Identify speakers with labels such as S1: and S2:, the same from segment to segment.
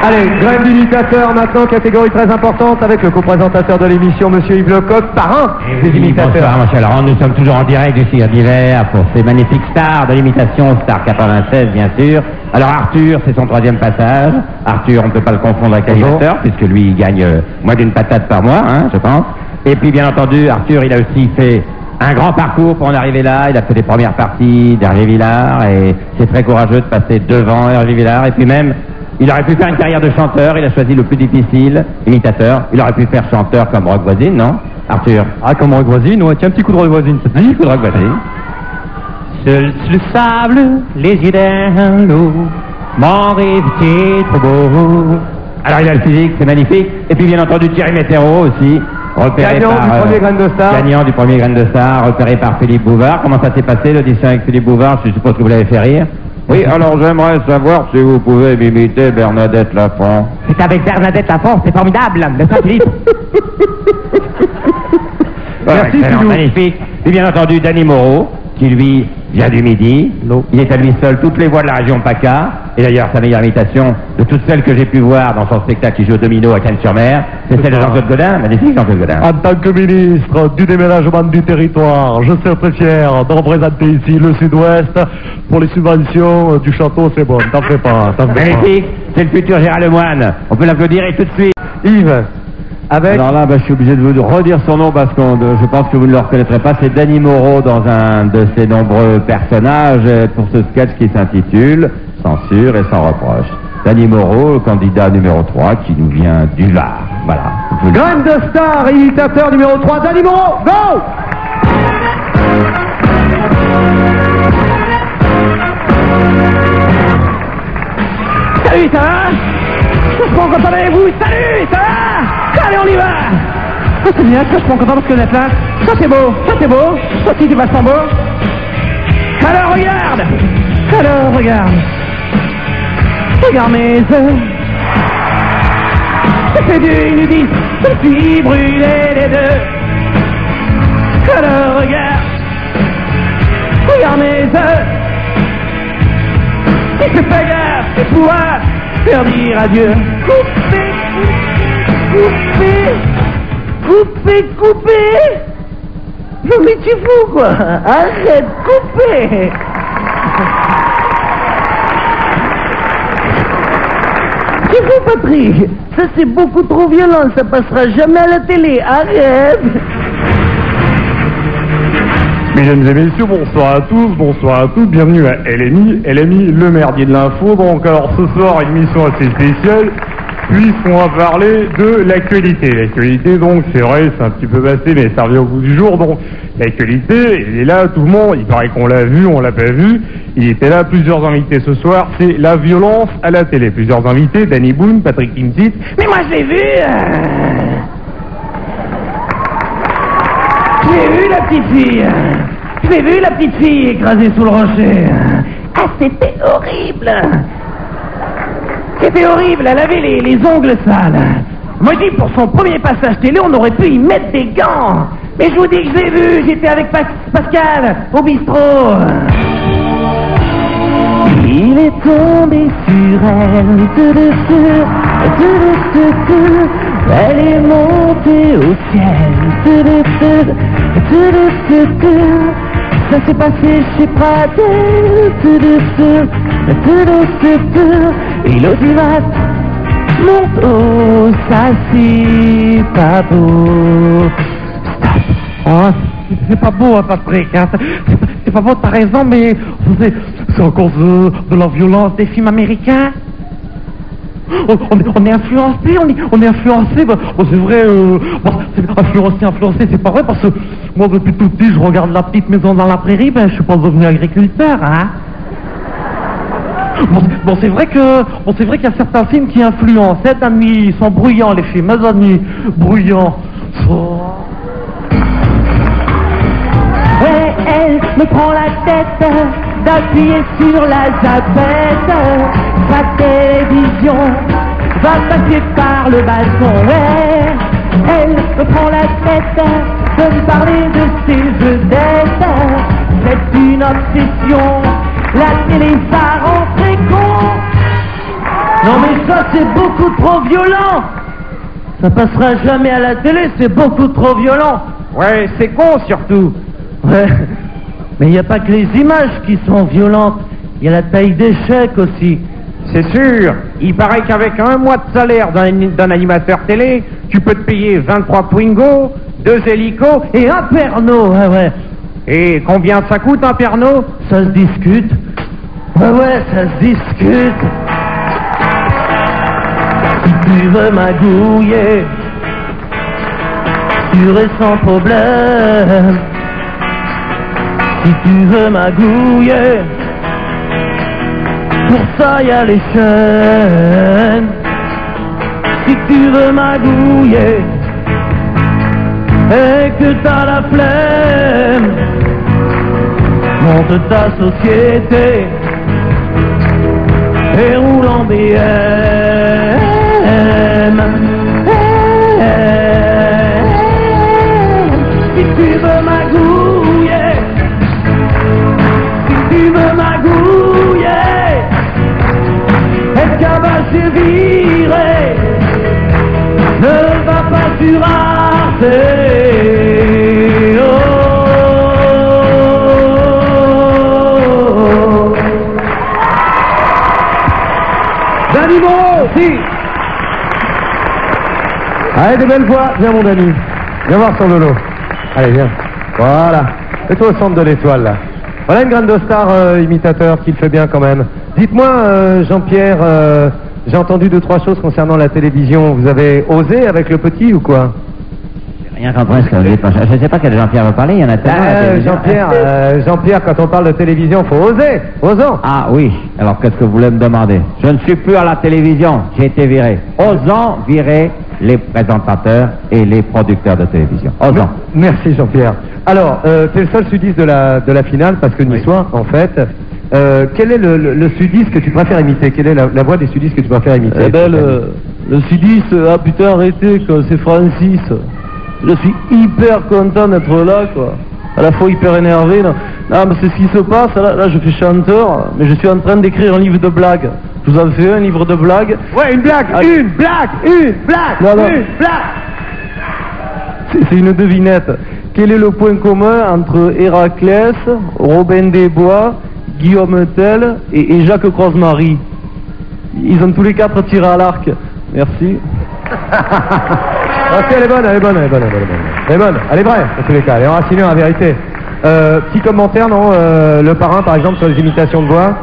S1: Allez, grève d'imitateurs maintenant, catégorie très importante avec le co-présentateur de l'émission, Monsieur Yves Lecoq, parrain des imitateurs.
S2: Bonsoir, Monsieur Laurent, nous sommes toujours en direct du Cirque d'hiver pour ces magnifiques stars de l'imitation, Star 96 bien sûr. Alors Arthur, c'est son troisième passage. Arthur, on ne peut pas le confondre avec l'animateur, puisque lui, il gagne moins d'une patate par mois, hein, je pense. Et puis bien entendu, Arthur, il a aussi fait un grand parcours pour en arriver là. Il a fait les premières parties d'Hervé Villard et c'est très courageux de passer devant Hervé Villard. Et puis même, il aurait pu faire une carrière de chanteur, il a choisi le plus difficile, imitateur. Il aurait pu faire chanteur comme Rock Voisine, non, Arthur?
S1: Ah, comme Rock Voisine, ouais, tiens, un petit coup de Rock Voisine.
S2: Un petit coup de Rock Voisine.
S3: Seul sur le sable, les yeux dans l'eau, mon rêve était trop beau.
S2: Alors il a le physique, c'est magnifique. Et puis bien entendu Thierry Météro aussi, repéré
S1: gagnant
S2: par,
S1: du premier Grain de Star.
S2: Gagnant du premier Grain de Star, repéré par Philippe Bouvard. Comment ça s'est passé l'audition avec Philippe Bouvard? Je suppose que vous l'avez fait rire.
S4: Oui, alors j'aimerais savoir si vous pouvez m'imiter Bernadette Lafont.
S3: C'est avec Bernadette Lafont, c'est formidable, n'est-ce pas Philippe?
S2: Merci Philippe. Magnifique. Et bien entendu Danny Moreau, qui lui vient du Midi. Il est à lui seul toutes les voix de la région PACA. Et d'ailleurs, sa meilleure imitation de toutes celles que j'ai pu voir dans son spectacle qui joue au domino à Cannes-sur-Mer, c'est celle de Jean-Claude Godin. Magnifique Jean-Claude Godin.
S1: En tant que ministre du déménagement du territoire, je suis très fier de représenter ici le Sud-Ouest pour les subventions du château, c'est bon, t'en fais pas, t'en fais pas.
S2: Magnifique, c'est le futur Gérard Lemoine. On peut l'applaudir et tout de suite.
S1: Yves, avec...
S4: Alors là, je suis obligé de vous redire son nom parce que je pense que vous ne le reconnaîtrez pas. C'est Danny Moreau dans un de ses nombreux personnages pour ce sketch qui s'intitule Censure et sans reproche. Danny Moreau, le candidat numéro 3 qui nous vient du Var. Voilà.
S1: Grain de Star, imitateur numéro 3, Danny Moreau, go!
S3: Salut, ça va? Je suis content avec vous, salut, ça va? Allez, on y va! Oh, c'est bien, je suis content parce que vous êtes là. Ça c'est beau, ça c'est beau, ça aussi c'est vachement beau. Alors regarde! Alors regarde! Regarde mes yeux! J'ai fait du nudisme, je me suis brûlé les deux. Alors regarde! Regarde mes yeux! Et fais pas gaffe, c'est pouvoir faire dire adieu. Coupez, coupez, coupez, coupez. Non mais tu fous quoi? Arrête, coupez. Tu fous Patrick? Ça c'est beaucoup trop violent, ça passera jamais à la télé. Arrête.
S1: Mesdames et messieurs, bonsoir à tous, bonsoir à toutes, bienvenue à LMI, le merdier de l'info. Donc alors ce soir, une émission assez spéciale, puisqu'on va parler de l'actualité. L'actualité donc, c'est vrai, c'est un petit peu passé, mais ça revient au bout du jour. Donc l'actualité, elle est là, tout le monde, il paraît qu'on l'a vu, on l'a pas vu. Il était là, plusieurs invités ce soir, c'est la violence à la télé. Plusieurs invités, Danny Boone, Patrick Timsit.
S3: Mais moi je l'ai vu. J'ai vu la petite fille. J'ai vu la petite fille écrasée sous le rocher. Ah, c'était horrible. C'était horrible, elle avait les ongles sales. Moi je dis, pour son premier passage télé, on aurait pu y mettre des gants. Mais je vous dis que je l'ai vu, j'étais avec Pascal au bistrot. Il est tombé sur elle, elle est montée au ciel, ça s'est passé chez Pradel, et l'audimat monte haut, ça c'est pas beau.
S1: Oh, c'est pas beau, hein, Patrick, hein. C'est pas beau, t'as raison, mais c'est à cause de la violence
S3: Des films américains.
S1: On est influencé, on est influencé, c'est vrai, influencé, c'est pas vrai, parce que moi depuis tout petit, je regarde La Petite Maison dans la Prairie, je suis pas devenu agriculteur, hein. Bon, c'est vrai qu'il y a certains films qui influencent, ces amis, ils sont bruyants, les films, mes amis, bruyants.
S3: Ouais, elle me prend la tête d'appuyer sur la zapette. Sa télévision va passer par le balcon. Ouais, elle me prend la tête de me parler de ses vedettes. C'est une obsession, la télé ça rend très con. Non mais ça c'est beaucoup trop violent. Ça passera jamais à la télé, c'est beaucoup trop violent.
S2: Ouais, c'est con surtout.
S3: Ouais. Mais il n'y a pas que les images qui sont violentes, il y a la taille d'échec aussi.
S2: C'est sûr. Il paraît qu'avec un mois de salaire d'un animateur télé, tu peux te payer 23 Twingo, 2 hélicos
S3: Et un Pernod, ouais.
S2: Et combien ça coûte un Pernod?
S3: Ça se discute. Ouais, ça se discute. Si tu veux magouiller, sûr et sans problème. Si tu veux magouiller, pour ça y a les chaînes. Si tu veux magouiller et que t'as la flemme, monte ta société et roule en BM. Si tu veux magouiller, si tu veux magouiller, et cabasser virer, ne va pas sur Arte.
S1: Dany Moreau, si. Allez, de belles voix. Viens, mon Dany. Viens voir son lolo. Allez, viens. Voilà. Mets-toi au centre de l'étoile, là. Voilà une grande star imitateur qui le fait bien quand même. Dites-moi, Jean-Pierre, j'ai entendu 2-3 choses concernant la télévision. Vous avez osé avec le petit ou quoi?
S2: Rien compris ce que vous dites. Je ne sais pas quel Jean-Pierre veut parler, il y en a tellement. à la télévision.
S1: Jean-Pierre, quand on parle de télévision, faut oser. Osons.
S2: Ah oui, alors qu'est-ce que vous voulez me demander? Je ne suis plus à la télévision, j'ai été viré. Osons virer les présentateurs et les producteurs de télévision. Osons.
S1: Merci Jean-Pierre. Alors, t'es le seul sudiste de la finale, parce que niçois, en fait. Quel est le sudiste que tu préfères imiter? Quelle est la voix des sudistes que tu préfères imiter?
S3: Eh ben, le sudiste, ah putain, arrêtez, quoi, c'est Francis. Je suis hyper content d'être là, quoi. À la fois hyper énervé. Non, mais c'est ce qui se passe. Là, je suis chanteur, mais je suis en train d'écrire un livre de blagues. Je vous en fais un livre de blagues.
S1: Ouais, une blague, une blague.
S3: Non. C'est une devinette. Quel est le point commun entre Héraclès, Robin des Bois, Guillaume Tell et Jacques Croze-Marie? Ils ont tous les 4 tiré à l'arc. Merci.
S1: Ok, elle est bonne. Elle est vraie, en tous les cas. Elle est enracinée en vérité. Petit commentaire, non? Le parrain, par exemple, sur les imitations de voix.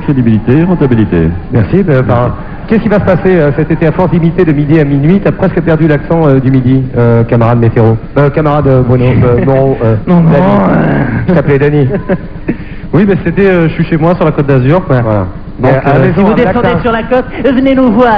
S4: Crédibilité, rentabilité.
S1: Merci, parrain. Qu'est-ce qui va se passer cet été à force d'imiter de midi à minuit? T'as presque perdu l'accent du midi, camarade Météro. Camarade Bruno.
S3: Non.
S1: Je t'appelais Dany.
S3: Oui, mais c'était, je suis chez moi sur la Côte d'Azur.
S1: Voilà.
S3: Donc, si vous descendez sur la côte, venez nous voir.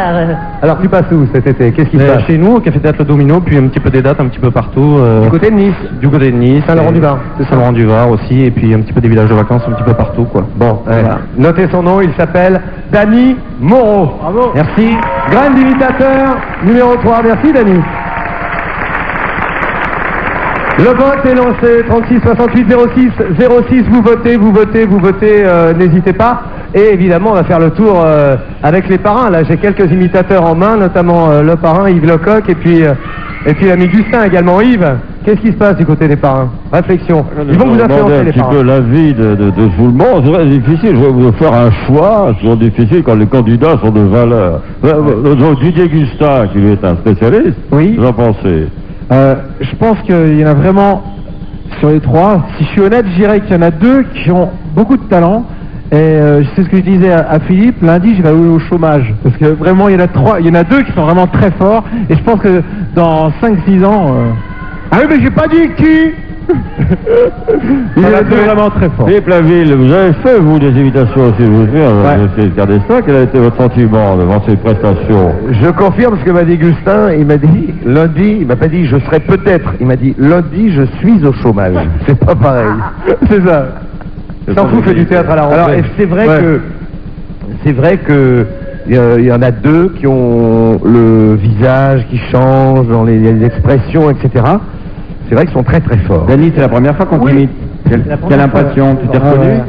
S1: Alors tu passes où cet été? Qu'est-ce qui se passe?
S3: Chez nous, au Café Théâtre Le Domino, puis un petit peu des dates un petit peu partout.
S1: Du côté de Nice?
S3: Du côté de Nice.
S1: Saint-Laurent-du-Var.
S3: Saint-Laurent-du-Var aussi, et puis un petit peu des villages de vacances un petit peu partout, quoi.
S1: Bon, voilà. Notez son nom, il s'appelle Dany Moreau.
S3: Bravo.
S1: Merci. Graine d'imitateur, numéro 3. Merci Dany. Le vote est lancé, 36 68 06, vous votez, n'hésitez pas. Et évidemment, on va faire le tour avec les parrains. Là, j'ai quelques imitateurs en main, notamment le parrain Yves Lecoq et puis l'ami Gustin également. Yves, qu'est-ce qui se passe du côté des parrains? Réflexion. Ils vont vous influencer les parrains.
S4: Un petit peu l'avis de tout le monde. C'est difficile. Je vais vous faire un choix. C'est toujours difficile quand les candidats sont de valeur. Didier Gustin, qui lui est un spécialiste.
S1: Oui.
S4: Vous en pensez?
S5: Je pense qu'il y en a vraiment sur les 3. Si je suis honnête, je dirais qu'il y en a 2 qui ont beaucoup de talent. Et c'est ce que je disais à Philippe, lundi je vais aller au chômage. Parce que vraiment il y en a 2 qui sont vraiment très forts. Et je pense que dans 5-6 ans...
S1: Ah oui, mais j'ai pas dit qui.
S5: Il y en a 2 vraiment très forts.
S4: Philippe Laville, vous avez fait vous des invitations aussi, vous avez regardé ça, quel a été votre sentiment devant ces prestations?
S6: Je confirme ce que m'a dit Gustin, il m'a dit lundi, il m'a pas dit je serai peut-être, il m'a dit lundi je suis au chômage. C'est pas pareil.
S1: C'est ça. S'en fout, fait du théâtre à la rentrée.
S6: Alors c'est vrai que il y en a 2 qui ont le visage qui change dans les expressions, etc. C'est vrai qu'ils sont très très forts.
S2: Dany, c'est la première fois qu'on t'imite. Quelle impression? Tu t'es reconnu?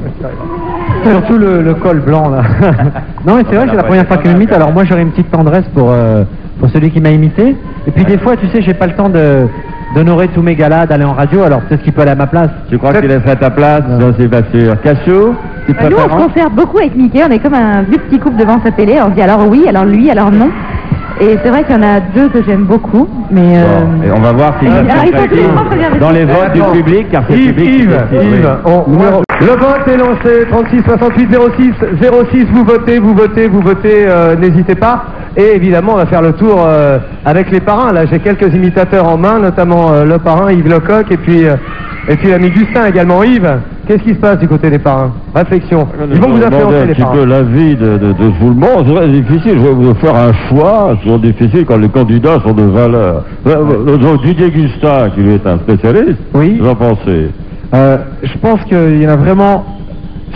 S5: Surtout le col blanc là. Non mais c'est vrai, c'est la première fois qu'il m'imite, alors moi j'aurais une petite tendresse pour celui qui m'a imité. Et puis des fois, tu sais, j'ai pas le temps d'honorer tous mes galas, d'aller en radio, alors peut-être qu'il peut aller à ma place.
S4: Tu crois qu'il laisserait ta place? Non, c'est pas sûr. Cachot, tu
S7: Nous, on se concerte beaucoup avec Mickey, on est comme un vieux petit couple devant sa télé, on se dit alors oui, alors lui, alors non. Et c'est vrai qu'il y en a deux que j'aime beaucoup, mais...
S4: Et on va voir s'il
S7: alors, il faut absolument choisir des
S4: dans les
S7: filles.
S4: votes du public, car c'est le public qui décide, oui.
S6: Le vote est lancé, 36 68 06 06, vous votez, n'hésitez pas. Et évidemment, on va faire le tour avec les parrains. Là, j'ai quelques imitateurs en main, notamment le parrain Yves Lecoq et puis l'ami Gustin également. Yves, qu'est-ce qui se passe du côté des parrains? Réflexion. Ils vont vous influencer, les parrains.
S8: Un petit peu l'avis de tout le monde. C'est très difficile. Je vais vous faire un choix. C'est toujours difficile quand les candidats sont de valeur. Didier Gustin, qui lui est un spécialiste,
S5: Oui.
S8: vous en pensez?
S5: Je pense qu'il y en a vraiment,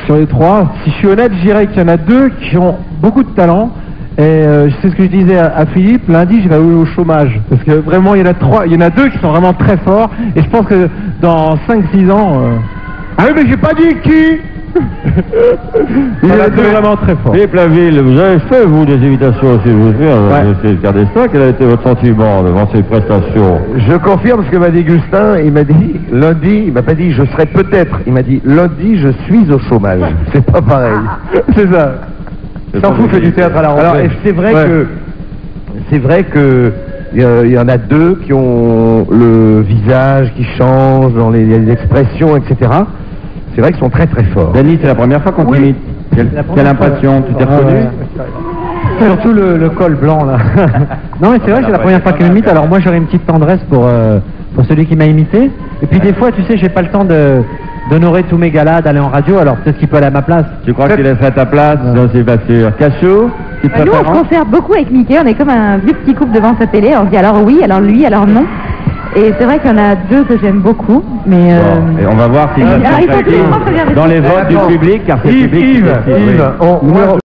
S5: sur les trois, si je suis honnête, je dirais qu'il y en a deux qui ont beaucoup de talent. Et c'est ce que je disais à Philippe, lundi je vais aller au chômage. Parce que vraiment il y en a deux qui sont vraiment très forts. Et je pense que dans 5-6 ans... Ah oui mais j'ai pas dit qui. Il y en a deux vraiment très forts.
S8: Philippe Laville, vous avez fait, vous, des invitations aussi, vous avez essayé de garder ça. Quel a été votre sentiment devant ces prestations?
S6: Je confirme ce que m'a dit Gustin. Il m'a dit lundi, il m'a pas dit je serai peut-être. Il m'a dit lundi je suis au chômage. C'est pas pareil. C'est ça. S'en fout, fait du théâtre à la rentrée. Alors, c'est vrai que il y en a deux qui ont le visage qui change dans les expressions, etc. C'est vrai qu'ils sont très très forts.
S4: Denis, c'est la première fois qu'on t'imite. Quelle impression? Tu t'es reconnu?
S5: Surtout le col blanc là. Non mais c'est vrai, c'est la première fois qu'il m'imite, alors moi j'aurais une petite tendresse pour celui qui m'a imité. Et puis des fois, tu sais, j'ai pas le temps d'honorer tous mes galas, d'aller en radio, alors peut-être qu'il peut aller à ma place.
S4: Tu crois qu'il laisserait ta place? Non, c'est pas sûr. Cachot,
S7: Nous, on se concerte beaucoup avec Mickey, on est comme un vieux petit couple devant sa télé, on se dit alors oui, alors lui, alors non. Et c'est vrai qu'il y en a deux que j'aime beaucoup, mais...
S4: Et on va voir s'il
S7: alors, il faut absolument choisir des
S4: dans
S7: filles.
S4: les votes du public, car c'est le public qui décide, oui.